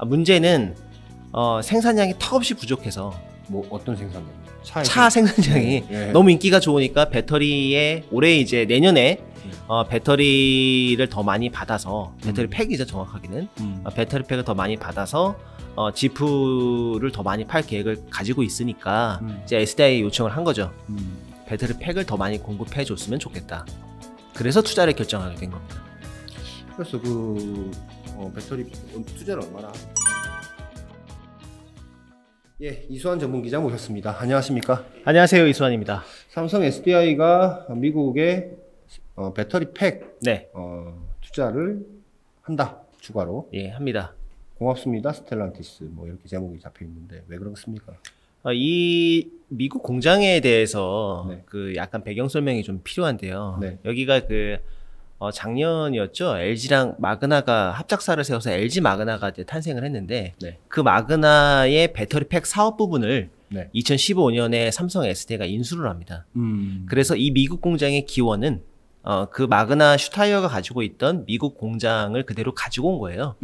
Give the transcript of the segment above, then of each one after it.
문제는 생산량이 턱없이 부족해서 뭐 어떤 생산량? 차 생산량이 너무 인기가 좋으니까 배터리에 올해 이제 내년에 배터리를 더 많이 받아서 배터리 팩이죠 정확하게는 배터리 팩을 더 많이 받아서 지프를 더 많이 팔 계획을 가지고 있으니까 이제 SDI에 요청을 한 거죠. 배터리 팩을 더 많이 공급해 줬으면 좋겠다. 그래서 투자를 결정하게 된 겁니다. 그래서 배터리 투자를 얼마나? 예, 이수환 전문기자 모셨습니다. 안녕하십니까? 안녕하세요, 이수환입니다. 삼성 SDI가 미국의 배터리 팩 네. 투자를 한다, 추가로. 예, 합니다. 고맙습니다, 스텔란티스. 뭐 이렇게 제목이 잡혀 있는데 왜 그렇습니까? 이 미국 공장에 대해서 네. 약간 배경 설명이 좀 필요한데요. 네. 여기가 작년이었죠. LG랑 마그나가 합작사를 세워서 LG 마그나가 이제 탄생을 했는데 네. 그 마그나의 배터리 팩 사업 부분을 네. 2015년에 삼성 SDI가 인수를 합니다. 그래서 이 미국 공장의 기원은 그 마그나 슈타이어가 가지고 있던 미국 공장을 그대로 가지고 온 거예요.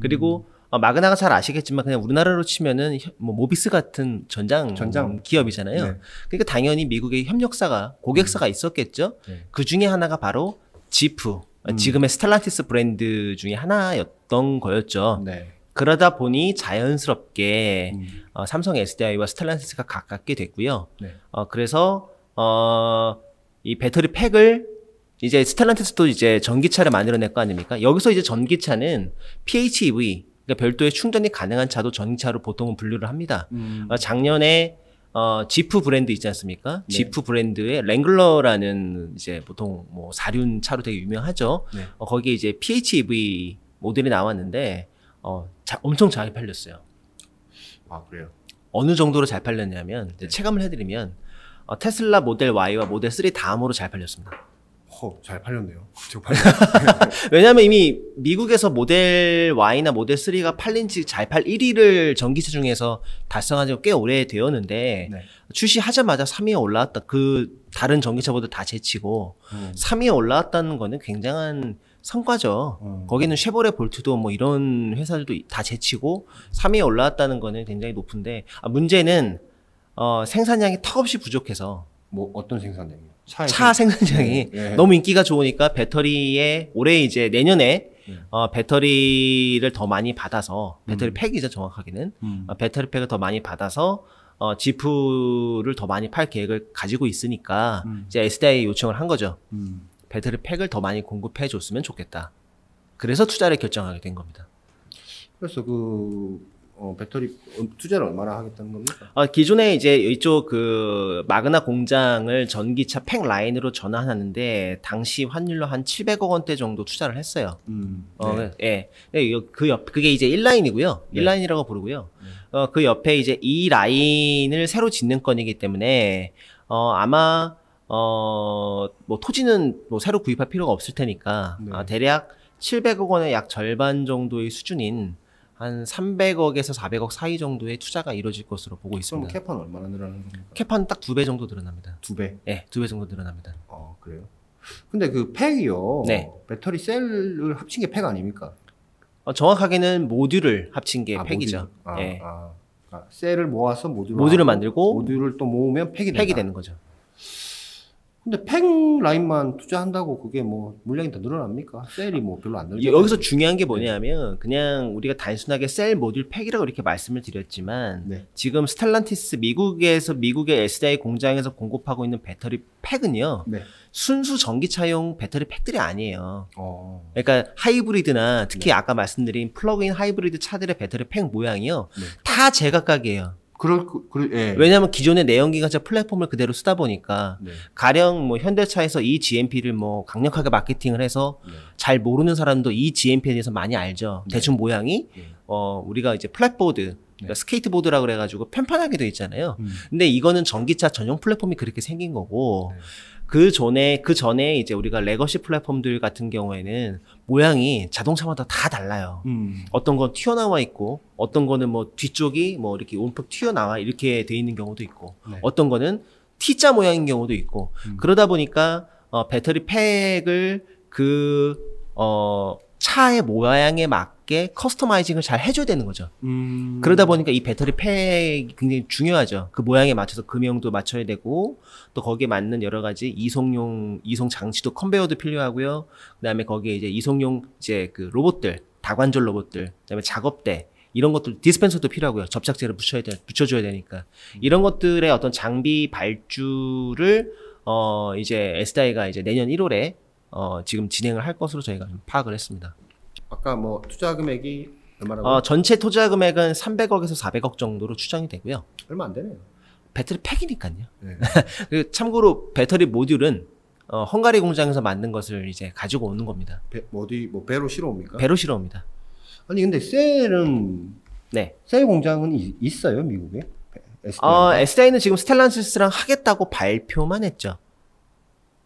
그리고 마그나가 잘 아시겠지만 그냥 우리나라로 치면은 뭐 모비스 같은 전장 기업이잖아요. 네. 그러니까 당연히 미국의 협력사가 고객사가 있었겠죠. 네. 그 중에 하나가 바로 지프, 지금의 스텔란티스 브랜드 중에 하나였던 거였죠. 네. 그러다 보니 자연스럽게 삼성 SDI와 스텔란티스가 가깝게 됐고요. 네. 그래서 이 배터리 팩을 이제 스텔란티스도 이제 전기차를 만들어낼 거 아닙니까? 여기서 이제 전기차는 PHEV, 그러니까 별도의 충전이 가능한 차도 전기차로 보통은 분류를 합니다. 작년에 지프 브랜드 있지 않습니까? 네. 지프 브랜드의 랭글러라는 이제 보통 뭐 사륜 차로 되게 유명하죠. 네. 거기에 이제 PHEV 모델이 나왔는데 엄청 잘 팔렸어요. 아, 그래요? 어느 정도로 잘 팔렸냐면 체감을 해드리면 테슬라 모델 Y와 모델 3 다음으로 잘 팔렸습니다. 잘 팔렸네요. 왜냐하면 이미 미국에서 모델 Y나 모델 3가 팔린 지 잘 팔 1위를 전기차 중에서 달성한 지가 꽤 오래 되었는데 네. 출시하자마자 3위에 올라왔다. 그 다른 전기차보다 다 제치고 3위에 올라왔다는 거는 굉장한 성과죠. 거기는 쉐보레 볼트도 뭐 이런 회사들도 다 제치고 3위에 올라왔다는 거는 굉장히 높은데 문제는 생산량이 턱없이 부족해서 뭐 어떤 생산량이요? 차 생산량이 너무 인기가 좋으니까 배터리에 올해 이제 내년에 배터리를 더 많이 받아서 배터리 팩이죠 정확하게는 배터리 팩을 더 많이 받아서 지프를 더 많이 팔 계획을 가지고 있으니까 이제 SDI에 요청을 한 거죠. 배터리 팩을 더 많이 공급해 줬으면 좋겠다. 그래서 투자를 결정하게 된 겁니다. 그래서 배터리 투자를 얼마나 하겠다는 겁니까? 기존에 이제 이쪽 마그나 공장을 전기차 팩 라인으로 전환하는데 당시 환율로 한 700억 원대 정도 투자를 했어요. 네. 그게 이제 1라인이고요. 네. 1라인이라고 부르고요. 그 옆에 이제 2라인을 새로 짓는 건이기 때문에 아마 뭐 토지는 뭐 새로 구입할 필요가 없을 테니까 대략 700억 원의 약 절반 정도의 수준인 한 300억에서 400억 사이 정도의 투자가 이루어질 것으로 보고 있습니다. 그럼 캐파는 얼마나 늘어나는 겁니까? 캐파는 딱 2배 정도 늘어납니다. 2배? 네, 2배 정도 늘어납니다. 그래요? 근데 그 팩이요. 네. 배터리 셀을 합친 게 팩 아닙니까? 정확하게는 모듈을 합친 게 팩이죠. 모듈. 네. 셀을 모아서 모듈을 만들고 모듈을 또 모으면 팩이 되는 거죠. 근데 팩 라인만 투자한다고 그게 뭐 물량이 더 늘어납니까? 셀이 뭐 별로 안 늘어나요. 여기서 중요한 게 뭐냐면 그냥 우리가 단순하게 셀 모듈 팩이라고 이렇게 말씀을 드렸지만 지금 스텔란티스 미국의 SDI 공장에서 공급하고 있는 배터리 팩은요. 순수 전기차용 배터리 팩들이 아니에요. 그러니까 하이브리드나 특히 아까 말씀드린 플러그인 하이브리드 차들의 배터리 팩 모양이요. 다 제각각이에요. 왜냐하면 기존의 내연기관차 플랫폼을 그대로 쓰다 보니까 가령 뭐 현대차에서 이 GMP를 뭐 강력하게 마케팅을 해서 잘 모르는 사람도 이 GMP에 대해서 많이 알죠. 대충 모양이 우리가 이제 플랫보드, 그러니까 스케이트보드라고 그래가지고 편편하게 돼 있잖아요. 근데 이거는 전기차 전용 플랫폼이 그렇게 생긴 거고 그 전에 이제 우리가 레거시 플랫폼들 같은 경우에는 모양이 자동차마다 다 달라요. 어떤 건 튀어나와 있고, 어떤 거는 뭐 뒤쪽이 뭐 이렇게 움푹 튀어나와 이렇게 돼 있는 경우도 있고, 어떤 거는 T자 모양인 경우도 있고, 그러다 보니까 배터리 팩을 차의 모양에 맞게 맞게 커스터마이징을 잘 해줘야 되는 거죠. 그러다 보니까 이 배터리 팩이 굉장히 중요하죠. 그 모양에 맞춰서 금형도 맞춰야 되고 또 거기에 맞는 여러 가지 이송 장치도 컨베어도 필요하고요. 그다음에 거기에 이제 이송용 이제 그 로봇들, 다관절 로봇들, 그다음에 작업대 이런 것들 디스펜서도 필요하고요. 접착제를 붙여줘야 되니까 이런 것들의 어떤 장비 발주를 이제 SDI가 이제 내년 1월에 지금 진행을 할 것으로 저희가 파악을 했습니다. 아까 뭐 투자 금액이 얼마라고요? 전체 투자 금액은 300억에서 400억 정도로 추정이 되고요. 얼마 안 되네요. 배터리 팩이니까요. 네. 그리고 참고로 배터리 모듈은 헝가리 공장에서 만든 것을 이제 가지고 오는 겁니다. 뭐 배로 실어 옵니까? 배로 실어 옵니다. 아니 근데 셀은 네. 셀 공장은 있어요 미국에? SDI는 지금 스텔란티스랑 하겠다고 발표만 했죠.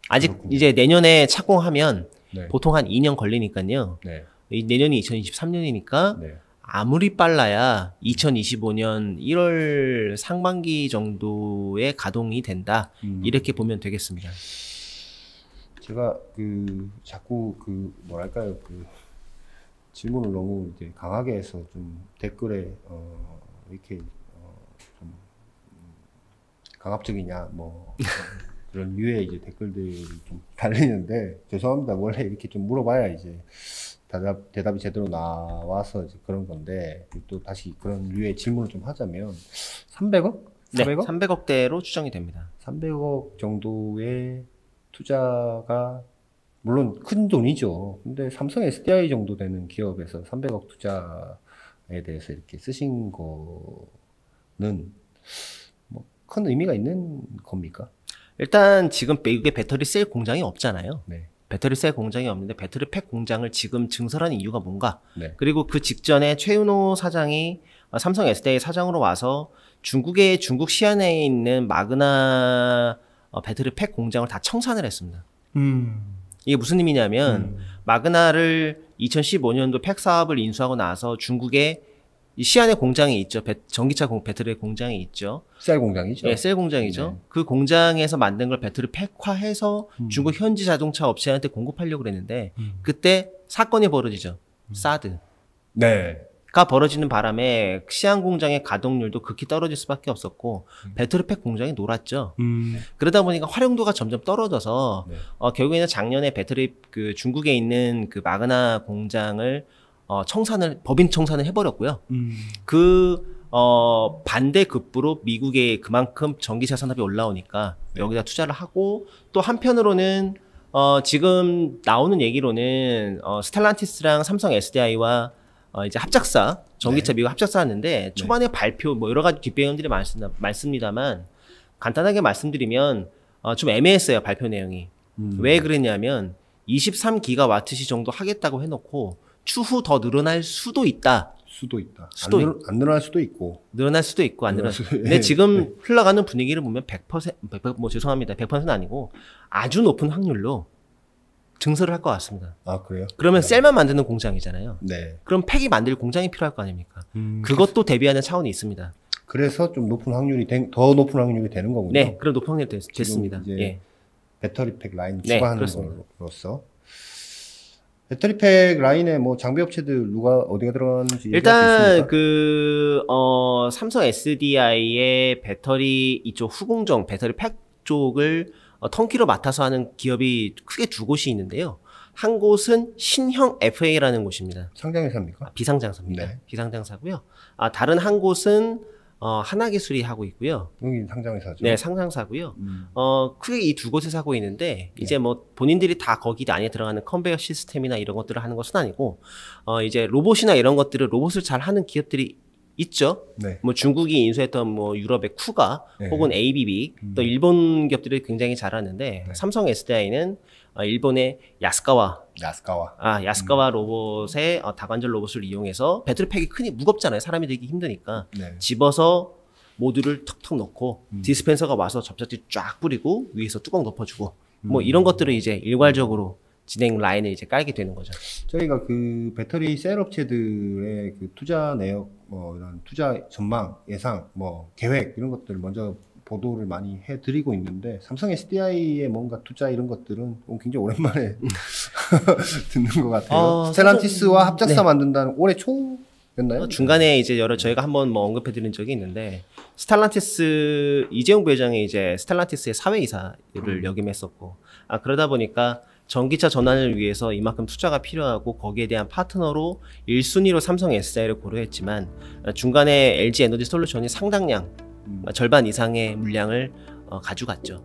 아직 그렇군요. 이제 내년에 착공하면 네. 보통 한 2년 걸리니까요. 네. 내년이 2023년이니까 네. 아무리 빨라야 2025년 1월 상반기 정도에 가동이 된다. 이렇게 보면 되겠습니다. 제가 자꾸 뭐랄까요 질문을 너무 이제 강하게 해서 좀 댓글에 이렇게 좀 강압적이냐 뭐 그런 류의 이제 댓글들이 좀 달리는데 죄송합니다. 원래 이렇게 좀 물어봐야 이제 대답이 제대로 나와서 이제 그런 건데 또 다시 그런 류의 질문을 좀 하자면 300억? 400억? 네, 300억대로 추정이 됩니다. 300억 정도의 투자가 물론 큰 돈이죠. 근데 삼성 SDI 정도 되는 기업에서 300억 투자에 대해서 이렇게 쓰신 거는 뭐 큰 의미가 있는 겁니까? 일단 지금 미국에 배터리 셀 공장이 없잖아요. 네. 배터리 셀 공장이 없는데 배터리 팩 공장을 지금 증설하는 이유가 뭔가? 네. 그리고 그 직전에 최윤호 사장이 삼성 SDI 사장으로 와서 중국 시안에 있는 마그나 배터리 팩 공장을 다 청산을 했습니다. 이게 무슨 의미냐면 마그나를 2015년도 팩 사업을 인수하고 나서 중국에 시안에 공장이 있죠. 전기차 배터리 공장이 있죠. 셀 공장이죠. 네, 셀 공장이죠. 네. 그 공장에서 만든 걸 배터리 팩화해서 중국 현지 자동차 업체한테 공급하려고 그랬는데 그때 사건이 벌어지죠. 사드. 네. 가 벌어지는 바람에 시안 공장의 가동률도 극히 떨어질 수밖에 없었고 배터리 팩 공장이 놀았죠. 그러다 보니까 활용도가 점점 떨어져서 네. 결국에는 작년에 배터리 중국에 있는 그 마그나 공장을 법인 청산을 해버렸고요. 반대급부로 미국에 그만큼 전기차 산업이 올라오니까 네. 여기다 투자를 하고 또 한편으로는 지금 나오는 얘기로는 스텔란티스랑 삼성 SDI와 이제 합작사, 전기차 네. 미국 합작사 하는데 초반에 발표 뭐 여러 가지 뒷배경들이 많습니다만 간단하게 말씀드리면 좀 애매했어요, 발표 내용이. 왜 그랬냐면 23기가와트시 정도 하겠다고 해놓고 추후 더 늘어날 수도 있다. 안 늘어날 수도 있고. 늘어날 수도 있고 안 늘어날 수도 있고. 근데 지금 흘러가는 분위기를 보면 100%, 죄송합니다. 100%는 아니고 아주 높은 확률로 증설을 할 것 같습니다. 아, 그래요? 그러면 셀만 만드는 공장이잖아요. 네. 그럼 팩이 만들 공장이 필요할 거 아닙니까? 그것도 대비하는 차원이 있습니다. 그래서 좀 더 높은 확률이 되는 거군요. 네, 그런 높은 확률이 됐습니다. 이제 예. 배터리 팩 라인 네, 추가하는 그렇습니다. 거로서. 배터리 팩 라인에 뭐 장비 업체들 어디가 들어가는지 일단 삼성 SDI의 배터리 이쪽 후공정 배터리 팩 쪽을 턴키로 맡아서 하는 기업이 크게 두 곳이 있는데요. 한 곳은 신형 FA라는 곳입니다. 상장회사입니까? 비상장사입니다. 네. 비상장사고요. 다른 한 곳은 하나기술이 하고 있고요. 여기 상장회사죠. 네, 상장사고요. 크게 이 두 곳에서 하고 있는데 이제 뭐 본인들이 다 거기 안에 들어가는 컨베이어 시스템이나 이런 것들을 하는 것은 아니고 이제 로봇이나 이런 로봇을 잘 하는 기업들이 있죠. 네. 뭐 중국이 인수했던 뭐 유럽의 쿠가 네. 혹은 ABB 또 일본 기업들이 굉장히 잘하는데 네. 삼성 SDI는 일본의 야스카와 야스카와 로봇의 다관절 로봇을 이용해서 배터리 팩이 크니 무겁잖아요. 사람이 들기 힘드니까 네. 집어서 모듈을 턱턱 넣고 디스펜서가 와서 접착제 쫙 뿌리고 위에서 뚜껑 덮어주고 뭐 이런 것들을 이제 일괄적으로 진행 라인을 이제 깔게 되는 거죠. 저희가 그 배터리 셀 업체들의 그 투자 내역, 뭐 이런 투자 전망, 예상, 뭐 계획 이런 것들 먼저 보도를 많이 해드리고 있는데 삼성 SDI의 뭔가 투자 이런 것들은 굉장히 오랜만에 듣는 것 같아요. 스텔란티스와 합작사 만든다는 올해 초였나요? 중간에 이제 저희가 한번 뭐 언급해드린 적이 있는데 스텔란티스 이재용 부회장이 이제 스텔란티스의 사회이사를 역임했었고 그러다 보니까 전기차 전환을 위해서 이만큼 투자가 필요하고 거기에 대한 파트너로 1순위로 삼성 SDI를 고려했지만 중간에 LG 에너지 솔루션이 상당량 절반 이상의 물량을 가져갔죠.